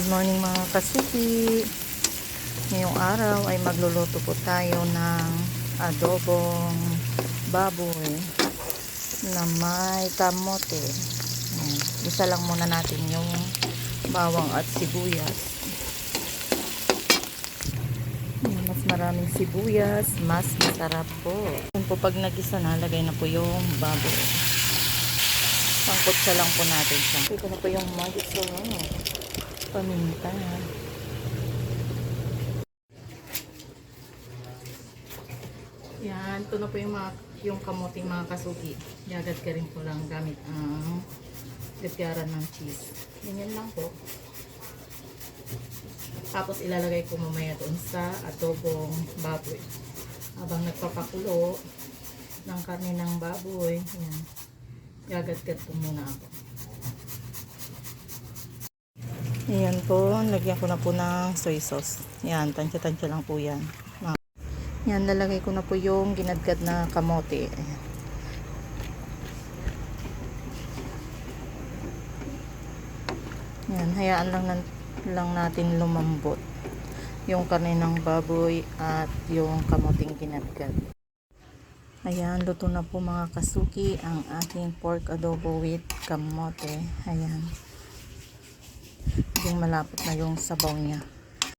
Good morning mga kasuki. Ngayong araw ay magluluto po tayo ng adobong baboy na may kamote. Ayan. Isa lang muna natin yung bawang at sibuyas. Ayan, mas maraming sibuyas, mas masarap po. Ayan po, pag nagisa na, lagay na po yung baboy. Pangkutsa lang po natin siya. Ito na po yung magic paminta. Yan, ito na po yung kamuting mga kasuki. Yagad ka rin po lang gamit ang gatyaran ng cheese. Ganyan lang po. Tapos ilalagay ko mamaya doon sa adobong baboy. Habang nagpapakulo ng karne ng baboy, yan. Yagad-gad po muna ako. Ayan po, lagyan ko na po ng soy sauce. Yan, tansya-tansya lang po yan. Yan, lalagay ko na po yung ginadgad na kamote. Ayan. Yan, hayaan lang natin lumambot yung karne ng baboy at yung kamoting ginadgad. Ayan, luto na po mga kasuki ang aking pork adobo with kamote. Ayan. Yung malapot na yung sabaw niya.